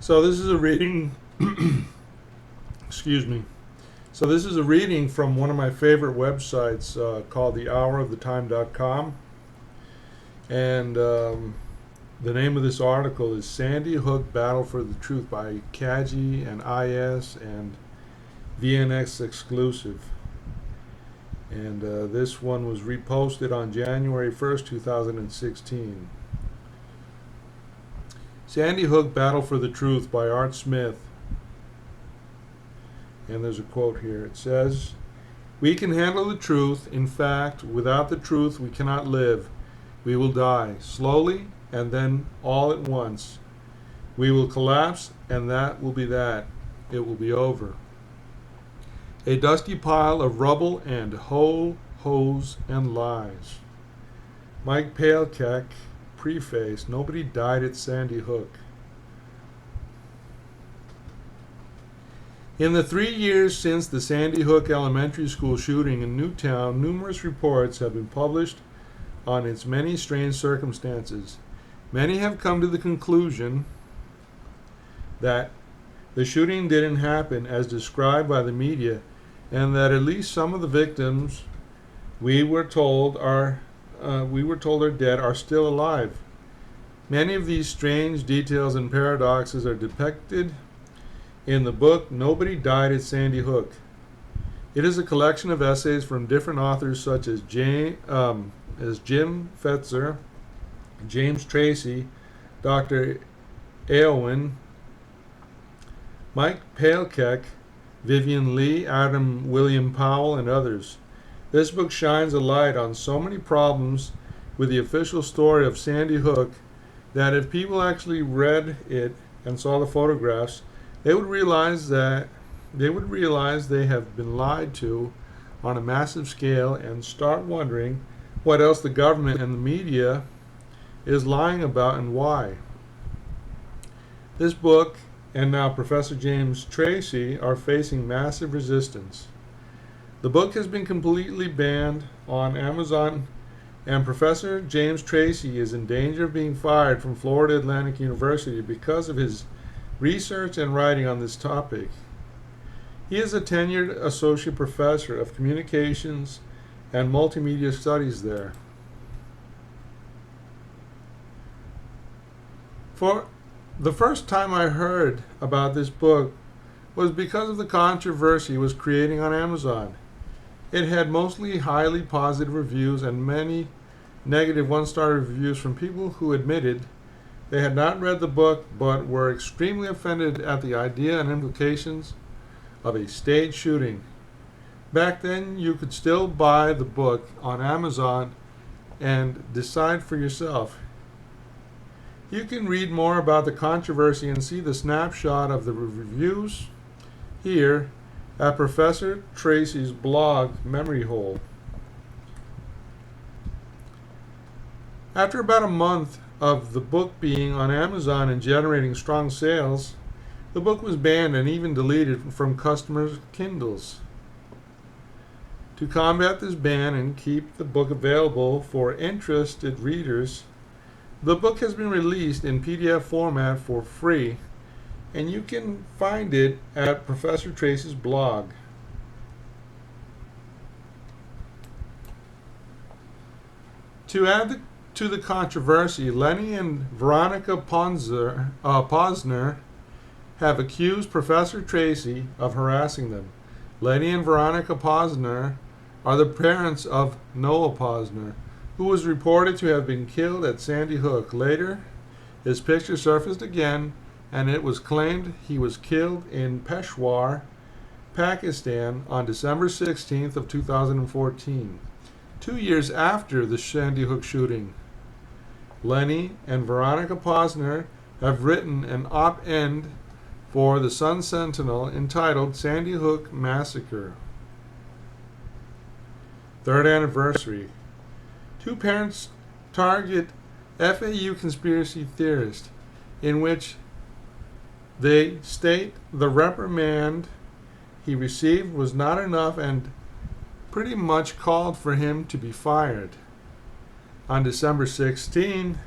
So this is a reading, excuse me. So this is a reading from one of my favorite websites called thehouroftheTime.com. And the name of this article is Sandy Hook Battle for the Truth by CAJI and IS and VNS Exclusive. And this one was reposted on January 1st, 2016. Sandy Hook Battle for the Truth by Art Smith. And there's a quote here. It says, "We can handle the truth. In fact, without the truth, we cannot live. We will die, slowly and then all at once. We will collapse, and that will be that. It will be over. A dusty pile of rubble and hose and lies." Mike Palekek, preface, nobody died at Sandy Hook. In the 3 years since the Sandy Hook Elementary School shooting in Newtown, numerous reports have been published on its many strange circumstances. Many have come to the conclusion that the shooting didn't happen as described by the media, and that at least some of the victims we were told are dead are still alive. Many of these strange details and paradoxes are depicted in the book Nobody Died at Sandy Hook. It is a collection of essays from different authors such as Jim Fetzer, James Tracy, Dr. Eowyn, Mike Palekek, Vivian Lee, Adam William Powell, and others. This book shines a light on so many problems with the official story of Sandy Hook that if people actually read it and saw the photographs, they would realize they have been lied to on a massive scale and start wondering what else the government and the media is lying about and why. This book and now Professor James Tracy are facing massive resistance. The book has been completely banned on Amazon, and Professor James Tracy is in danger of being fired from Florida Atlantic University because of his research and writing on this topic. He is a tenured associate professor of communications and multimedia studies there. For the first time I heard about this book was because of the controversy it was creating on Amazon. It had mostly highly positive reviews and many negative one-star reviews from people who admitted they had not read the book but were extremely offended at the idea and implications of a staged shooting. Back then, you could still buy the book on Amazon and decide for yourself. You can read more about the controversy and see the snapshot of the reviews here at Professor Tracy's blog, Memory Hole. After about a month of the book being on Amazon and generating strong sales, the book was banned and even deleted from customers' Kindles. To combat this ban and keep the book available for interested readers, the book has been released in PDF format for free, and you can find it at Professor Tracy's blog. To add to the controversy, Lenny and Veronica Posner have accused Professor Tracy of harassing them. Lenny and Veronica Posner are the parents of Noah Posner, who was reported to have been killed at Sandy Hook. Later, his picture surfaced again, and it was claimed he was killed in Peshawar, Pakistan on December 16th of 2014, 2 years after the Sandy Hook shooting. Lenny and Veronica Posner have written an op-ed for the Sun Sentinel entitled Sandy Hook Massacre. Third anniversary. Two parents target FAU conspiracy theorist, in which they state the reprimand he received was not enough and pretty much called for him to be fired. On December 16,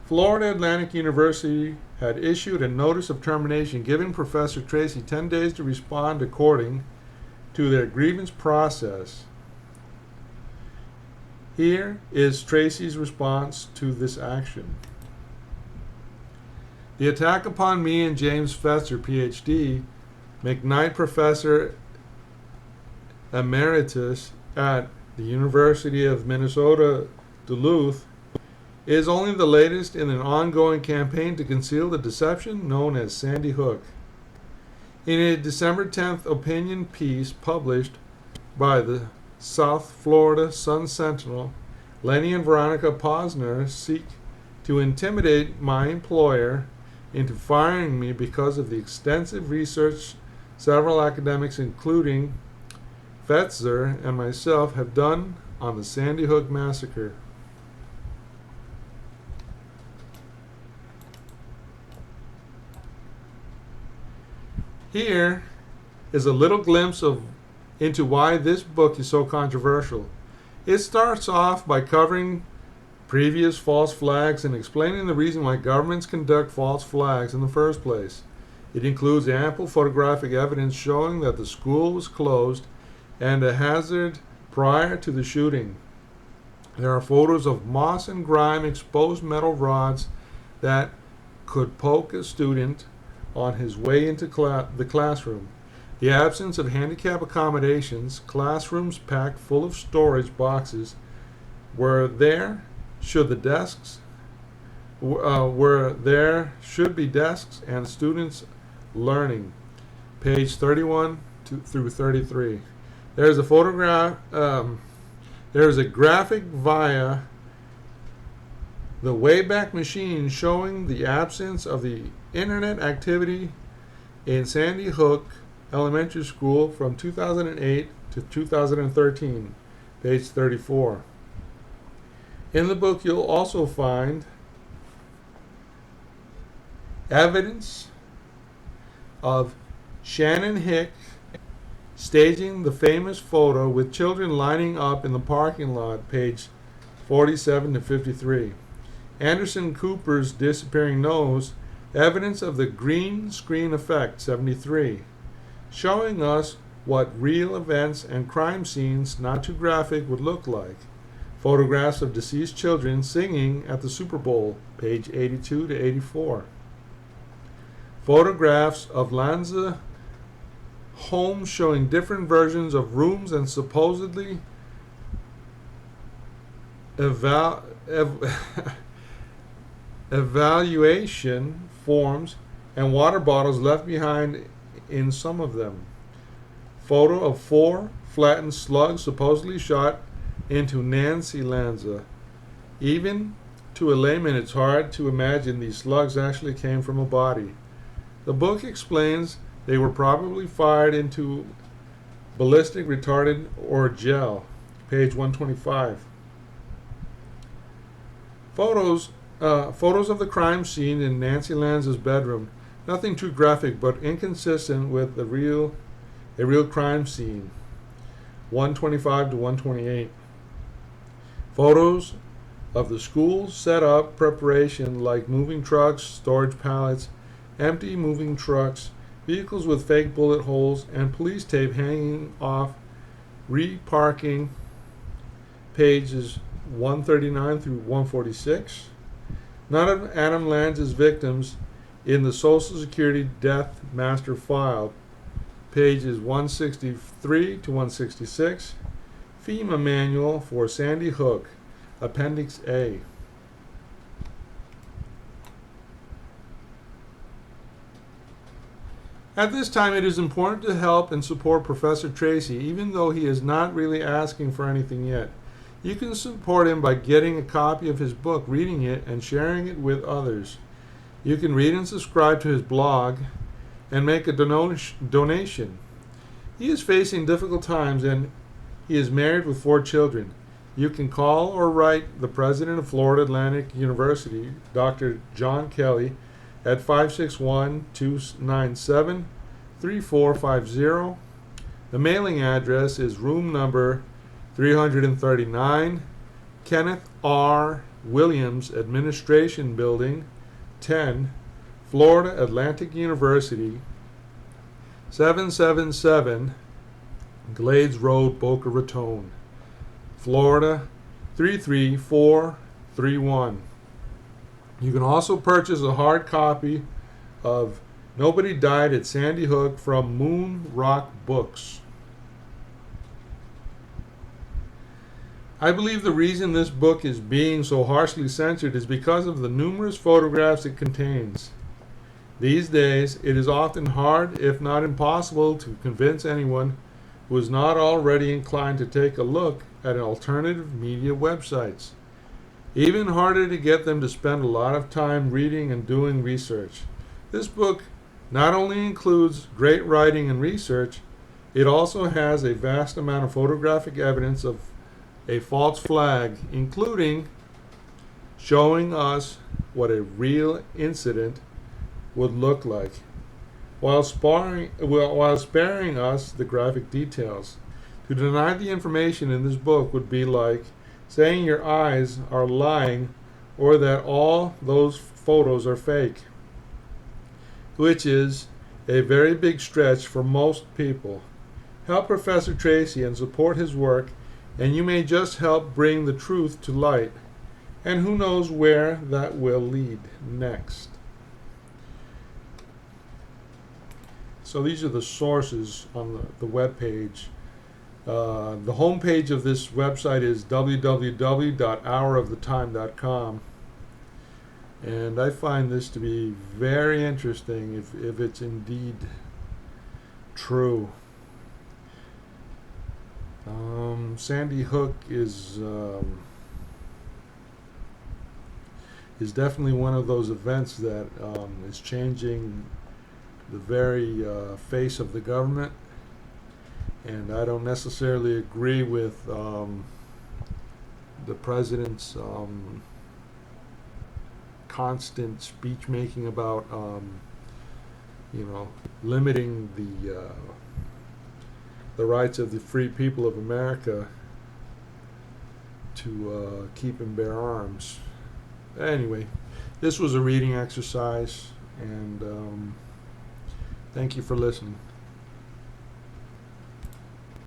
Florida Atlantic University had issued a notice of termination giving Professor Tracy 10 days to respond according to their grievance process. Here is Tracy's response to this action. The attack upon me and James Fetzer, PhD, McKnight Professor Emeritus at the University of Minnesota, Duluth, is only the latest in an ongoing campaign to conceal the deception known as Sandy Hook. In a December 10th opinion piece published by the South Florida Sun Sentinel, Lenny and Veronica Posner seek to intimidate my employer into firing me because of the extensive research several academics, including Fetzer and myself, have done on the Sandy Hook massacre. Here is a little glimpse into why this book is so controversial. It starts off by covering previous false flags and explaining the reason why governments conduct false flags in the first place. It includes ample photographic evidence showing that the school was closed and a hazard prior to the shooting. There are photos of moss and grime exposed metal rods that could poke a student on his way into the classroom. The absence of handicap accommodations, classrooms packed full of storage boxes, where there should be desks and students learning. Page 31 through 33. There's a photograph. There's a graphic via the Wayback Machine showing the absence of the internet activity in Sandy Hook Elementary School from 2008 to 2013, page 34. In the book, you'll also find evidence of Shannon Hick staging the famous photo with children lining up in the parking lot, page 47 to 53. Anderson Cooper's disappearing nose, evidence of the green screen effect, 73. Showing us what real events and crime scenes, not too graphic, would look like. Photographs of deceased children singing at the Super Bowl, page 82 to 84. Photographs of Lanza homes showing different versions of rooms and supposedly evaluation forms and water bottles left behind in some of them. Photo of 4 flattened slugs supposedly shot into Nancy Lanza. Even to a layman, it's hard to imagine these slugs actually came from a body. The book explains they were probably fired into ballistic retardant or gel, page 125. Photos of the crime scene in Nancy Lanza's bedroom. Nothing too graphic, but inconsistent with a real crime scene. 125 to 128. Photos of the school setup preparation, like moving trucks, storage pallets, empty moving trucks, vehicles with fake bullet holes, and police tape hanging off reparking, pages 139 through 146. None of Adam Lanza's victims in the Social Security Death Master File, pages 163 to 166. FEMA Manual for Sandy Hook, Appendix A. At this time, it is important to help and support Professor Tracy, even though he is not really asking for anything yet. You can support him by getting a copy of his book, reading it, and sharing it with others. You can read and subscribe to his blog and make a donation. He is facing difficult times and he is married with 4 children. You can call or write the president of Florida Atlantic University, Dr. John Kelly, at 561-297-3450. The mailing address is room number 339, Kenneth R. Williams Administration Building, 10, Florida Atlantic University, 777 Glades Road, Boca Raton, Florida 33431. You can also purchase a hard copy of Nobody Died at Sandy Hook from Moon Rock Books. I believe the reason this book is being so harshly censored is because of the numerous photographs it contains. These days, it is often hard, if not impossible, to convince anyone who is not already inclined to take a look at alternative media websites. Even harder to get them to spend a lot of time reading and doing research. This book not only includes great writing and research, it also has a vast amount of photographic evidence of a false flag, including showing us what a real incident would look like, while sparing us the graphic details. To deny the information in this book would be like saying your eyes are lying or that all those photos are fake, which is a very big stretch for most people. Help Professor Tracy and support his work, and you may just help bring the truth to light. And who knows where that will lead next. So these are the sources on the web page. The home page of this website is www.houroftheTime.com. And I find this to be very interesting if it's indeed true. Sandy Hook is definitely one of those events that is changing the very face of the government, and I don't necessarily agree with the president's constant speech making about limiting the rights of the free people of America to keep and bear arms. Anyway, this was a reading exercise, and thank you for listening.